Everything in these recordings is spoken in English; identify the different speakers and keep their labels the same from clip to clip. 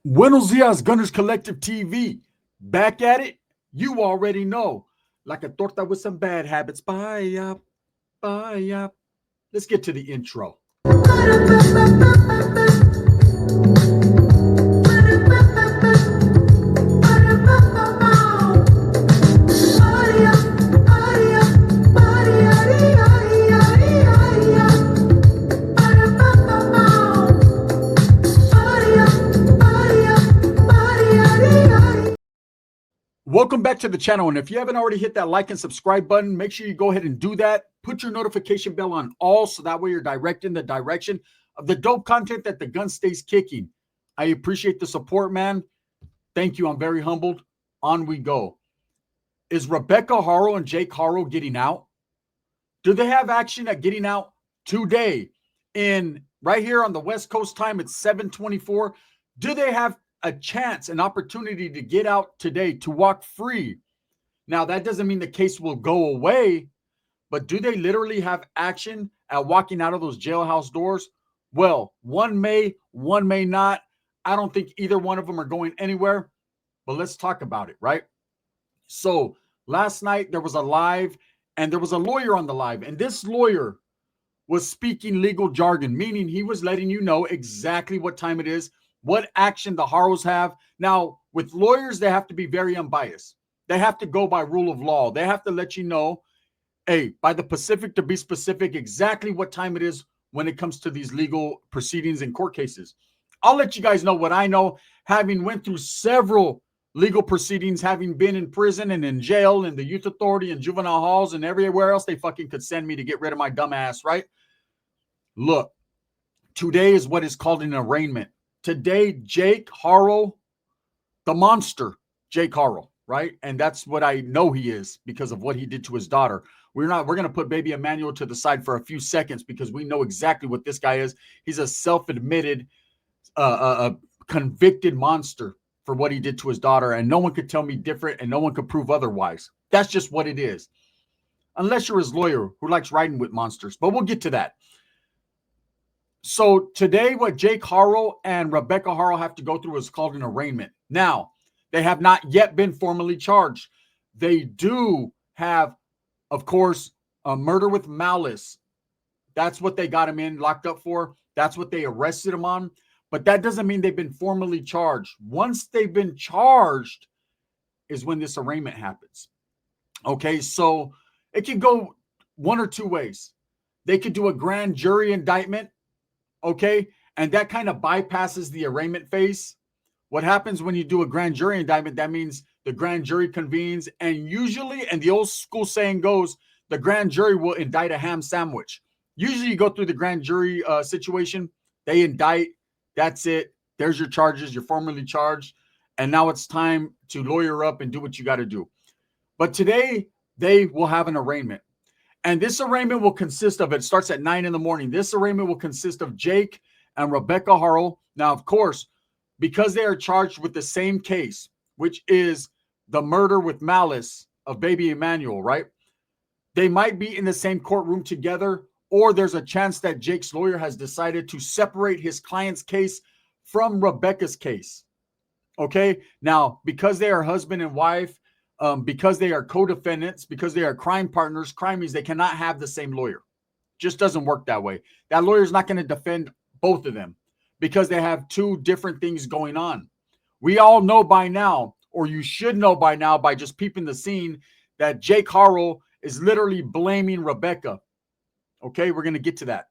Speaker 1: Buenos dias, Gunners Collective TV. Back at it? You already know. Like a torta with some bad habits. Bye up, bye up. Let's get to the intro. Welcome back to the channel. And if you haven't already hit that like and subscribe button, make sure you go ahead and do that. Put your notification bell on all so that way you're direct in the direction of the dope content that the gun stays kicking. I appreciate the support, man. Thank you. I'm very humbled. On we go. Is Rebecca Haro and Jake Haro getting out? Do they have action at getting out today? In right here on the West Coast time, it's 7:24. Do they have a chance, an opportunity to get out today, to walk free? Now, that doesn't mean the case will go away, but do they literally have action at walking out of those jailhouse doors? Well, one may not. I don't think either one of them are going anywhere, but let's talk about it, right? So last night there was a live and there was a lawyer on the live, and this lawyer was speaking legal jargon, meaning he was letting you know exactly what time it is, what action the Haros have. Now, with lawyers, they have to be very unbiased. They have to go by rule of law. They have to let you know, hey, by the Pacific, to be specific, exactly what time it is when it comes to these legal proceedings and court cases. I'll let you guys know what I know, having went through several legal proceedings, having been in prison and in jail and the youth authority and juvenile halls and everywhere else they fucking could send me to get rid of my dumb ass, right? Look, today is what is called an arraignment. Today, Jake Haro, the monster, Jake Haro, right? And that's what I know he is because of what he did to his daughter. We're going to put baby Emmanuel to the side for a few seconds because we know exactly what this guy is. He's a self-admitted, convicted monster for what he did to his daughter. And no one could tell me different and no one could prove otherwise. That's just what it is. Unless you're his lawyer who likes riding with monsters. But we'll get to that. So today, what Jake Haro and Rebecca Haro have to go through is called an arraignment. Now, they have not yet been formally charged. They do have, of course, a murder with malice. That's what they got him in, locked up for. That's what they arrested him on. But that doesn't mean they've been formally charged. Once they've been charged is when this arraignment happens. Okay, so it can go one or two ways. They could do a grand jury indictment. Okay, and that kind of bypasses the arraignment phase. What happens when you do a grand jury indictment? That means the grand jury convenes, and usually, and the old school saying goes, the grand jury will indict a ham sandwich. Usually you go through the grand jury situation, they indict, that's it. There's your charges, you're formally charged, and now it's time to lawyer up and do what you got to do. But today, they will have an arraignment. And this arraignment will consist of, it starts at 9 in the morning. This arraignment will consist of Jake and Rebecca Haro. Now, of course, because they are charged with the same case, which is the murder with malice of baby Emmanuel, right? They might be in the same courtroom together, or there's a chance that Jake's lawyer has decided to separate his client's case from Rebecca's case. Okay? Now, because they are husband and wife, because they are co-defendants, because they are crime partners, crime means they cannot have the same lawyer. Just doesn't work that way. That lawyer is not going to defend both of them because they have two different things going on. We all know by now, or you should know by now by just peeping the scene, that Jake Haro is literally blaming Rebecca. Okay, we're going to get to that.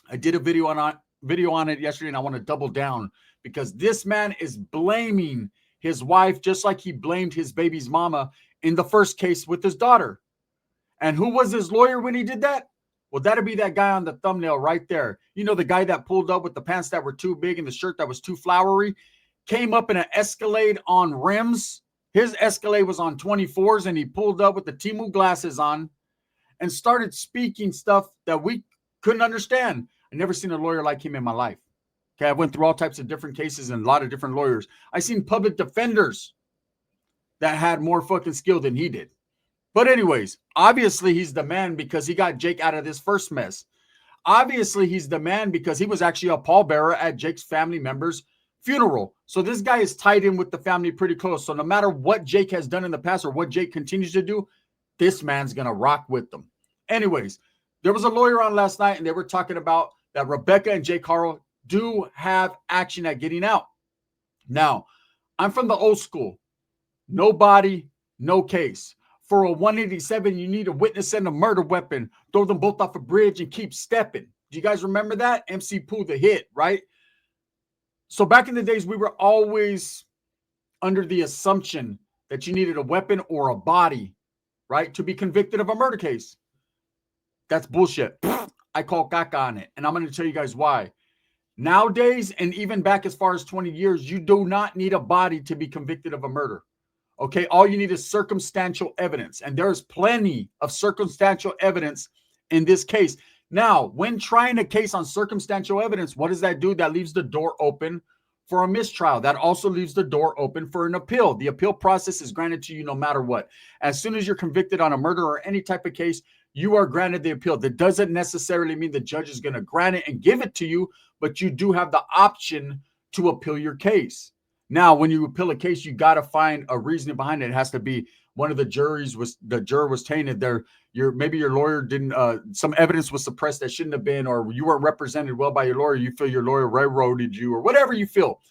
Speaker 1: I did a video on it yesterday, and I want to double down because this man is blaming his wife, just like he blamed his baby's mama in the first case with his daughter. And who was his lawyer when he did that? Well, that'd be that guy on the thumbnail right there. You know, the guy that pulled up with the pants that were too big and the shirt that was too flowery, came up in an Escalade on rims. His Escalade was on 24s, and he pulled up with the Temu glasses on and started speaking stuff that we couldn't understand. I never seen a lawyer like him in my life. Okay, I went through all types of different cases and a lot of different lawyers. I seen public defenders that had more fucking skill than he did. But anyways, obviously he's the man because he got Jake out of this first mess. Obviously he's the man because he was actually a pallbearer at Jake's family members' funeral. So this guy is tied in with the family pretty close. So no matter what Jake has done in the past or what Jake continues to do, this man's going to rock with them. Anyways, there was a lawyer on last night, and they were talking about that Rebecca and Jake Haro do have action at getting out. Now, I'm from the old school. No body, no case. For a 187, you need a witness and a murder weapon. Throw them both off a bridge and keep stepping. Do you guys remember that? MC Pooh, the hit, right? So back in the days, we were always under the assumption that you needed a weapon or a body, right, to be convicted of a murder case. That's bullshit. I call caca on it, and I'm going to tell you guys why. Nowadays, and even back as far as 20 years, you do not need a body to be convicted of a murder. Okay, all you need is circumstantial evidence, and there's plenty of circumstantial evidence in this case. Now, when trying a case on circumstantial evidence, what does that do? That leaves the door open for a mistrial. That also leaves the door open for an appeal. The appeal process is granted to you no matter what. As soon as you're convicted on a murder or any type of case, you are granted the appeal. That doesn't necessarily mean the judge is going to grant it and give it to you, but you do have the option to appeal your case. Now, when you appeal a case, you got to find a reasoning behind it. It has to be one of the juror was tainted there. Maybe your lawyer didn't, some evidence was suppressed that shouldn't have been, or you weren't represented well by your lawyer. You feel your lawyer railroaded you, or whatever you feel.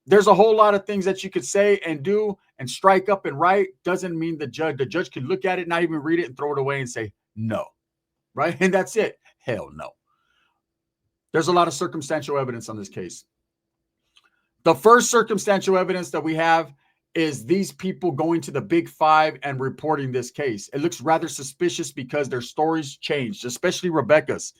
Speaker 1: There's a whole lot of things that you could say and do and strike up and write. Doesn't mean the judge could look at it, not even read it, and throw it away and say no, right? And that's it. Hell no. There's a lot of circumstantial evidence on this case. The first circumstantial evidence that we have is these people going to the Big Five and reporting this case. It looks rather suspicious because their stories changed, especially Rebecca's.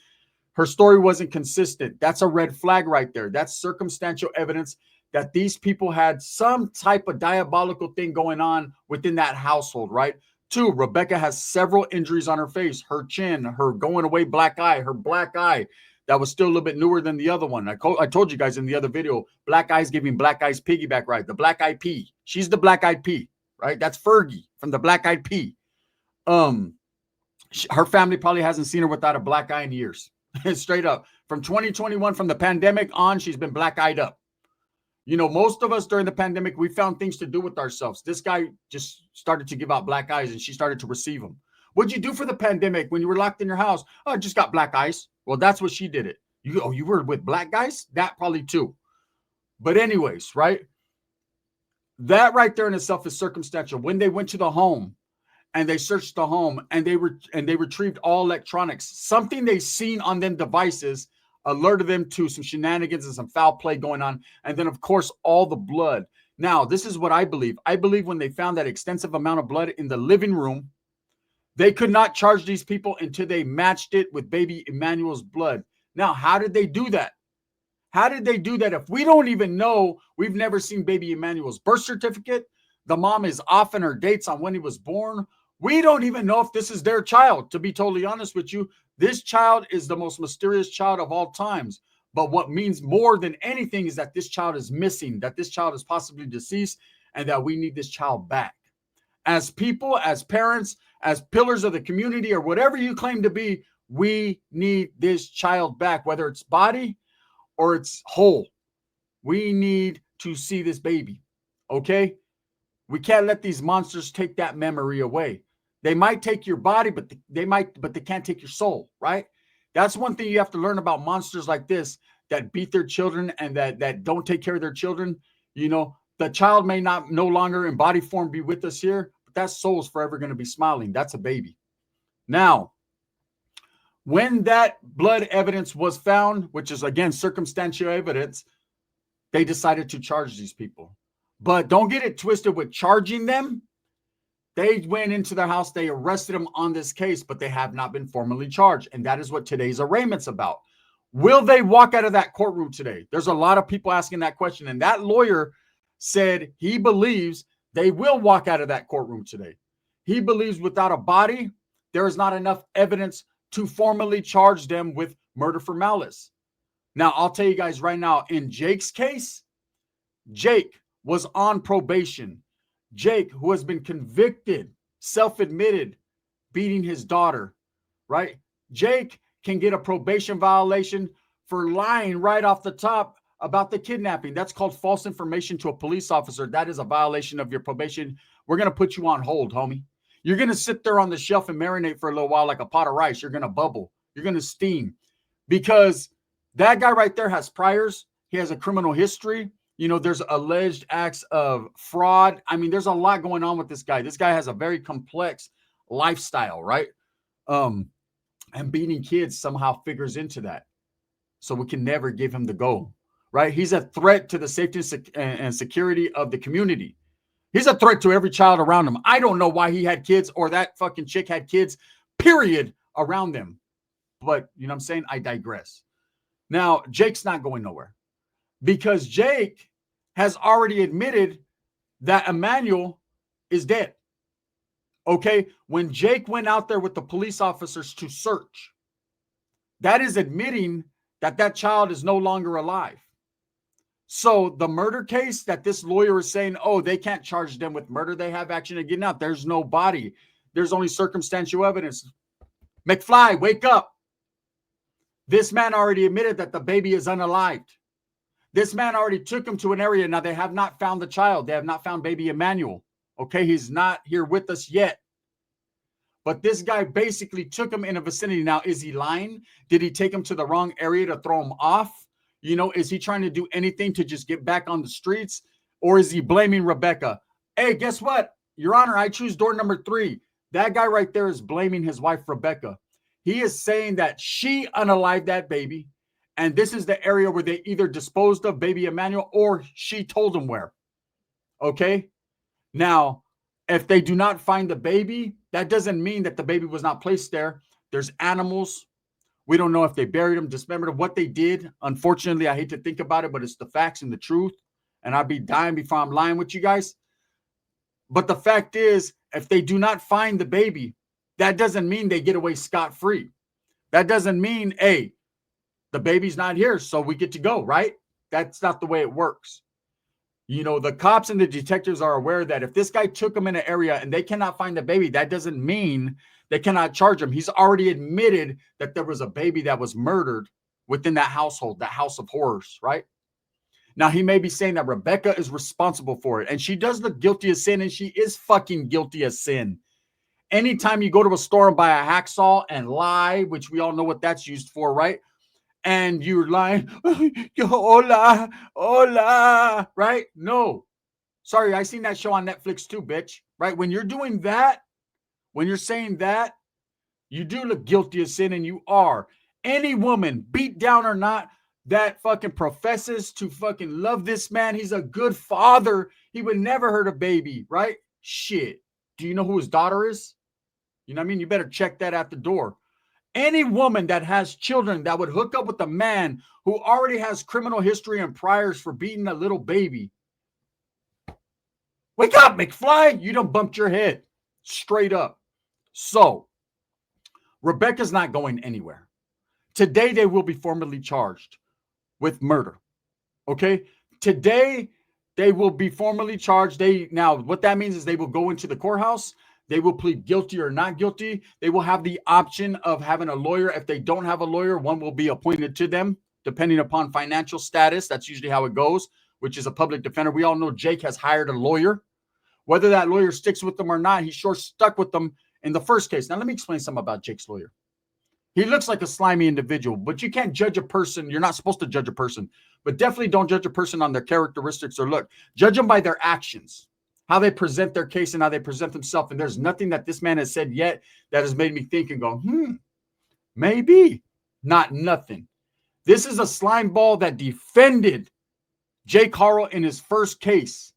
Speaker 1: Her story wasn't consistent. That's a red flag right there. That's circumstantial evidence that these people had some type of diabolical thing going on within that household, right? Two, Rebecca has several injuries on her face, her chin, her going away black eye, her black eye. That was still a little bit newer than the other one. I told you guys in the other video, Black Eyes giving Black Eyes piggyback ride. The Black Eyed Pea. She's the Black Eyed Pea, right? That's Fergie from the Black Eyed Pea. Her family probably hasn't seen her without a black eye in years. Straight up. From 2021, from the pandemic on, she's been black-eyed up. You know, most of us during the pandemic, we found things to do with ourselves. This guy just started to give out black eyes, and she started to receive them. What'd you do for the pandemic when you were locked in your house? Oh, I just got black eyes. Well, that's what she did it. You were with black guys? That probably too. But anyways, right? That right there in itself is circumstantial. When they went to the home and they searched the home and they retrieved all electronics, something they seen on them devices alerted them to some shenanigans and some foul play going on. And then, of course, all the blood. Now, this is what I believe. I believe when they found that extensive amount of blood in the living room, they could not charge these people until they matched it with baby Emmanuel's blood. Now, how did they do that? How did they do that if we don't even know? We've never seen baby Emmanuel's birth certificate. The mom is off in her dates on when he was born. We don't even know if this is their child. To be totally honest with you, this child is the most mysterious child of all times. But what means more than anything is that this child is missing, that this child is possibly deceased, and that we need this child back. As people, as parents, as pillars of the community, or whatever you claim to be, we need this child back, whether it's body or it's whole. We need to see this baby, okay? We can't let these monsters take that memory away. They might take your body, but they can't take your soul, right? That's one thing you have to learn about monsters like this that beat their children and that don't take care of their children. You know, the child may not no longer in body form be with us here, but that soul is forever going to be smiling. That's a baby. Now, when that blood evidence was found, which is again circumstantial evidence, they decided to charge these people. But don't get it twisted with charging them. They went into their house, they arrested them on this case, but they have not been formally charged. And that is what today's arraignment's about. Will they walk out of that courtroom today? There's a lot of people asking that question. And that lawyer said he believes they will walk out of that courtroom today. He believes without a body, there is not enough evidence to formally charge them with murder for malice. Now, I'll tell you guys right now, in Jake's case, Jake was on probation. Jake, who has been convicted, self-admitted, beating his daughter, right? Jake can get a probation violation for lying right off the top about the kidnapping. That's called false information to a police officer. That is a violation of your probation. We're going to put you on hold, homie. You're going to sit there on the shelf and marinate for a little while like a pot of rice. You're going to bubble. You're going to steam because that guy right there has priors. He has a criminal history. You know, there's alleged acts of fraud. I mean, there's a lot going on with this guy. This guy has a very complex lifestyle, right? And beating kids somehow figures into that. So we can never give him the go, right? He's a threat to the safety and security of the community. He's a threat to every child around him. I don't know why he had kids or that fucking chick had kids, period, around them. But, you know what I'm saying? I digress. Now, Jake's not going nowhere because Jake has already admitted that Emmanuel is dead. Okay? When Jake went out there with the police officers to search, that is admitting that that child is no longer alive. So the murder case that this lawyer is saying, oh, they can't charge them with murder. They have action to get out. There's no body. There's only circumstantial evidence. McFly, wake up. This man already admitted that the baby is unalived. This man already took him to an area. Now, they have not found the child. They have not found baby Emmanuel. Okay, he's not here with us yet. But this guy basically took him in a vicinity. Now, is he lying? Did he take him to the wrong area to throw him off? You know, is he trying to do anything to just get back on the streets? Or is he blaming Rebecca? Hey, guess what? Your Honor, I choose door number 3. That guy right there is blaming his wife, Rebecca. He is saying that she unalived that baby. And this is the area where they either disposed of baby Emmanuel or she told him where. Okay? Now, if they do not find the baby, that doesn't mean that the baby was not placed there. There's animals. We don't know if they buried him, dismembered him, what they did. Unfortunately, I hate to think about it, but it's the facts and the truth. And I'd be dying before I'm lying with you guys. But the fact is, if they do not find the baby, that doesn't mean they get away scot-free. That doesn't mean, hey, the baby's not here, so we get to go, right? That's not the way it works. You know, the cops and the detectives are aware that if this guy took him in an area and they cannot find the baby, that doesn't mean they cannot charge him. He's already admitted that there was a baby that was murdered within that household, that house of horrors, right? Now, he may be saying that Rebecca is responsible for it, and she does look guilty of sin, and she is fucking guilty of sin. Anytime you go to a store and buy a hacksaw and lie, which we all know what that's used for, right? And you're lying, hola, hola, right? No. Sorry, I seen that show on Netflix too, bitch, right? When you're doing that, when you're saying that, you do look guilty of sin, and you are. Any woman, beat down or not, that fucking professes to fucking love this man, he's a good father, he would never hurt a baby, right? Shit. Do you know who his daughter is? You know what I mean? You better check that at the door. Any woman that has children that would hook up with a man who already has criminal history and priors for beating a little baby. Wake up, McFly. You done bumped your head. Straight up. So, Rebecca's not going anywhere. Today, they will be formally charged with murder. Okay? Today, they will be formally charged. Now, what that means is they will go into the courthouse. They will plead guilty or not guilty. They will have the option of having a lawyer. If they don't have a lawyer, one will be appointed to them, depending upon financial status. That's usually how it goes, which is a public defender. We all know Jake has hired a lawyer. Whether that lawyer sticks with them or not, he sure stuck with them in the first case. Now, let me explain something about Jake's lawyer. He looks like a slimy individual, but you can't judge a person. You're not supposed to judge a person, but definitely don't judge a person on their characteristics or look. Judge them by their actions, how they present their case and how they present themselves. And there's nothing that this man has said yet that has made me think and go, maybe. Not nothing. This is a slime ball that defended Jake Haro in his first case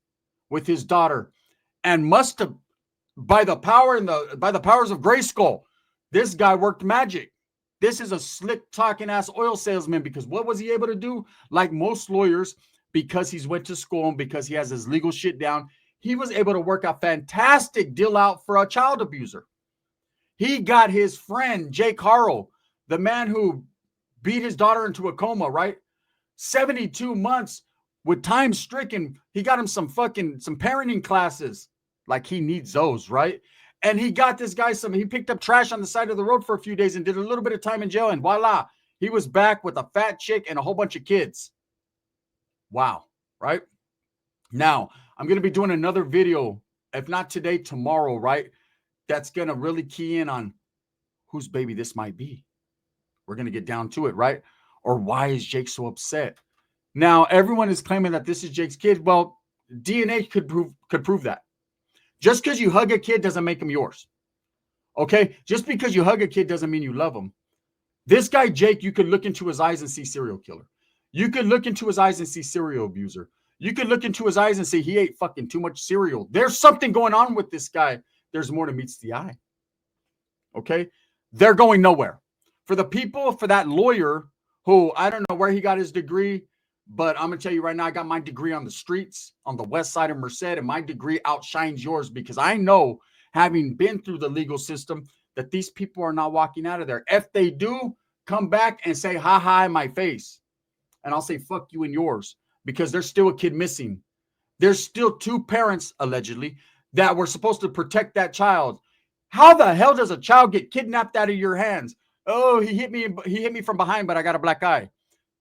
Speaker 1: with his daughter and must have, by the powers of Grayskull, this guy worked magic. This is a slick talking ass oil salesman because what was he able to do? Like most lawyers, because he's went to school and because he has his legal shit down, he was able to work a fantastic deal out for a child abuser. He got his friend, Jake Haro, the man who beat his daughter into a coma, right? 72 months with time stricken. He got him some parenting classes. Like he needs those, right? And he got this guy he picked up trash on the side of the road for a few days and did a little bit of time in jail. And voila, he was back with a fat chick and a whole bunch of kids. Wow, right? Now, I'm going to be doing another video, if not today, tomorrow, right? That's going to really key in on whose baby this might be. We're going to get down to it, right? Or why is Jake so upset? Now, everyone is claiming that this is Jake's kid. Well, DNA could prove that. Just because you hug a kid doesn't make him yours. Okay? Just because you hug a kid doesn't mean you love him. This guy, Jake, you could look into his eyes and see serial killer. You could look into his eyes and see serial abuser. You could look into his eyes and say he ate fucking too much cereal. There's something going on with this guy. There's more than meets the eye. Okay? They're going nowhere. For the people, for that lawyer who, I don't know where he got his degree, but I'm going to tell you right now, I got my degree on the streets, on the west side of Merced, and my degree outshines yours because I know, having been through the legal system, that these people are not walking out of there. If they do, come back and say, ha ha, in my face. And I'll say, fuck you and yours, because there's still a kid missing. There's still two parents, allegedly, that were supposed to protect that child. How the hell does a child get kidnapped out of your hands? Oh, he hit me from behind, but I got a black eye.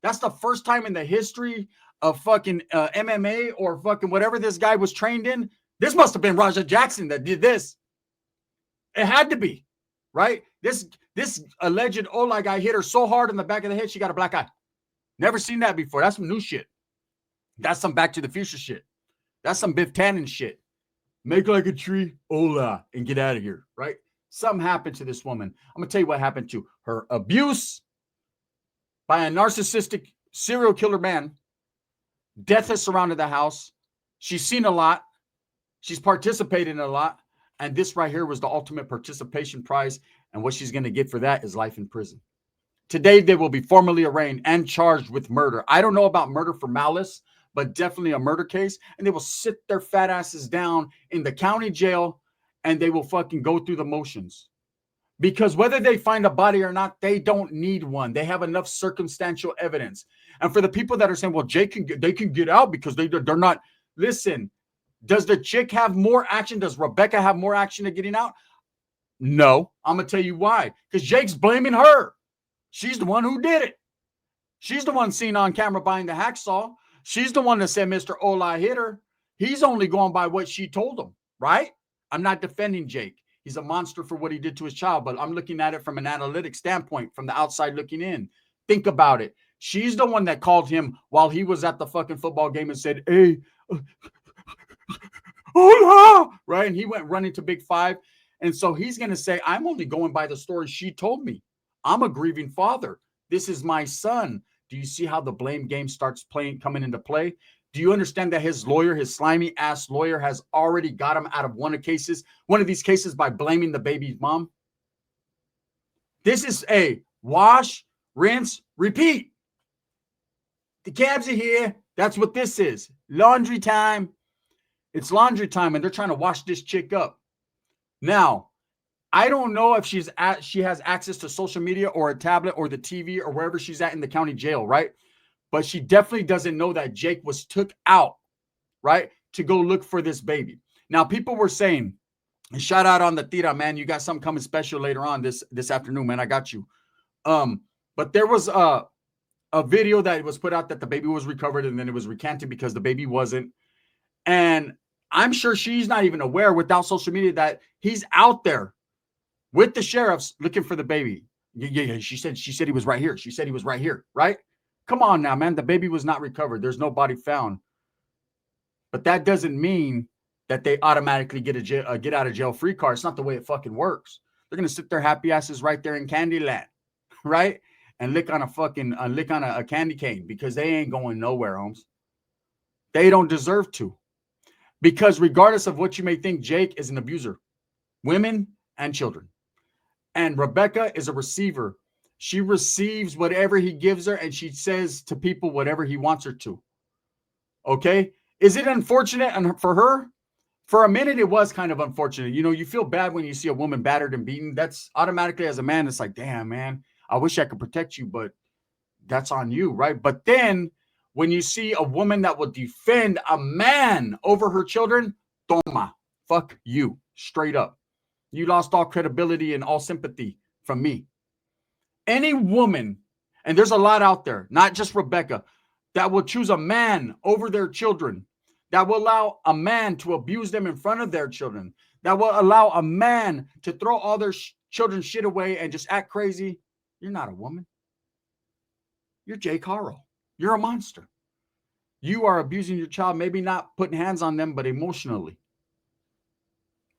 Speaker 1: That's the first time in the history of fucking MMA or fucking whatever this guy was trained in. This must have been Raja Jackson that did this. It had to be, right? This alleged Ola guy hit her so hard in the back of the head, she got a black eye. Never seen that before. That's some new shit. That's some Back to the Future shit. That's some Biff Tannen shit. Make like a tree, Ola, and get out of here, right? Something happened to this woman. I'm going to tell you what happened to her. Abuse by a narcissistic serial killer man. Death has surrounded the house. She's seen a lot. She's participated in a lot. And this right here was the ultimate participation prize. And what she's going to get for that is life in prison. Today, they will be formally arraigned and charged with murder. I don't know about murder for malice, but definitely a murder case. And they will sit their fat asses down in the county jail and they will fucking go through the motions. Because whether they find a body or not, they don't need one. They have enough circumstantial evidence. And for the people that are saying, well, they can get out because they're not. Listen, does the chick have more action? Does Rebecca have more action at getting out? No. I'm going to tell you why. Because Jake's blaming her. She's the one who did it. She's the one seen on camera buying the hacksaw. She's the one that said Mr. Ola hit her. He's only going by what she told him, right? I'm not defending Jake. He's a monster for what he did to his child, but I'm looking at it from an analytic standpoint, from the outside looking in. Think about it. She's the one that called him while he was at the fucking football game and said, hey, Ola, right? And he went running to Big Five. And so he's going to say, I'm only going by the story she told me. I'm a grieving father. This is my son. Do you see how the blame game starts coming into play? Do you understand that his lawyer, his slimy ass lawyer, has already got him out of one of these cases by blaming the baby's mom? This is a wash, rinse, repeat. The cabs are here. That's what this is. Laundry time. It's laundry time, and they're trying to wash this chick up. Now, I don't know if she has access to social media or a tablet or the TV or wherever she's at in the county jail, right? But she definitely doesn't know that Jake was took out, right, to go look for this baby. Now, people were saying, and shout out on the tira, man. You got something coming special later on this afternoon, man. I got you. But there was a video that was put out that the baby was recovered and then it was recanted because the baby wasn't. And I'm sure she's not even aware without social media that he's out there with the sheriffs looking for the baby. Yeah. She said he was right here. She said he was right here, right? Come on now, man. The baby was not recovered. There's no body found. But that doesn't mean that they automatically get a get out of jail free card. It's not the way it fucking works. They're going to sit their happy asses right there in Candyland, right? And lick on a candy cane because they ain't going nowhere, Holmes. They don't deserve to. Because regardless of what you may think, Jake is an abuser. Women and children. And Rebecca is a receiver. She receives whatever he gives her, and she says to people whatever he wants her to. Okay? Is it unfortunate for her? For a minute, it was kind of unfortunate. You know, you feel bad when you see a woman battered and beaten. That's automatically, as a man, it's like, damn, man, I wish I could protect you, but that's on you, right? But then when you see a woman that will defend a man over her children, toma, fuck you, straight up. You lost all credibility and all sympathy from me. Any woman, and there's a lot out there, not just Rebecca, that will choose a man over their children, that will allow a man to abuse them in front of their children, that will allow a man to throw all their children's shit away and just act crazy, you're not a woman. You're Jake Haro. You're a monster. You are abusing your child, maybe not putting hands on them, but emotionally.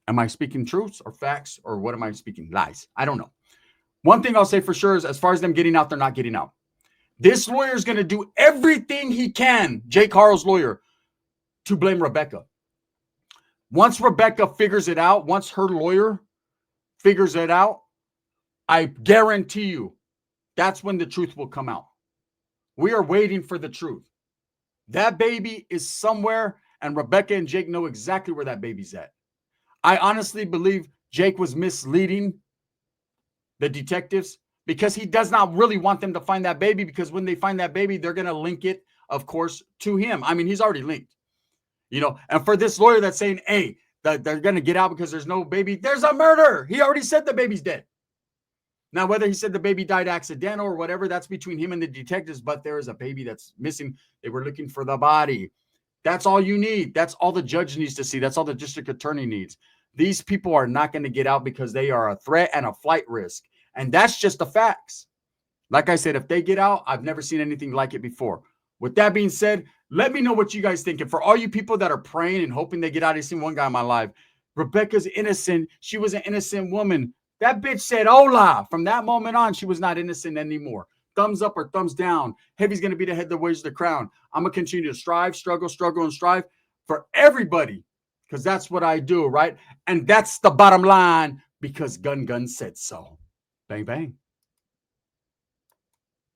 Speaker 1: Am I speaking truths or facts, or what am I speaking? Lies. I don't know. One thing I'll say for sure is, as far as them getting out, they're not getting out. This lawyer is going to do everything he can, Jake Haro's lawyer, to blame Rebecca. Once Rebecca figures it out, once her lawyer figures it out, I guarantee you that's when the truth will come out. We are waiting for the truth. That baby is somewhere, and Rebecca and Jake know exactly where that baby's at. I honestly believe Jake was misleading the detectives because he does not really want them to find that baby, because when they find that baby, they're going to link it, of course, to him. I mean, he's already linked, and for this lawyer that's saying, hey, that they're going to get out because there's no baby, there's a murder. He already said the baby's dead. Now, whether he said the baby died accidental or whatever, that's between him and the detectives, but there is a baby that's missing. They were looking for the body. That's all you need. That's all the judge needs to see. That's all the district attorney needs. These people are not going to get out because they are a threat and a flight risk. And that's just the facts. Like I said, if they get out, I've never seen anything like it before. With that being said, let me know what you guys think. And for all you people that are praying and hoping they get out, I've seen one guy in my life. Rebecca's innocent. She was an innocent woman. That bitch said, hola. From that moment on, she was not innocent anymore. Thumbs up or thumbs down. Heavy's going to be the head that wears the crown. I'm going to continue to strive, struggle, and strive for everybody, because that's what I do, right? And that's the bottom line, because Gun said so. Bang, bang.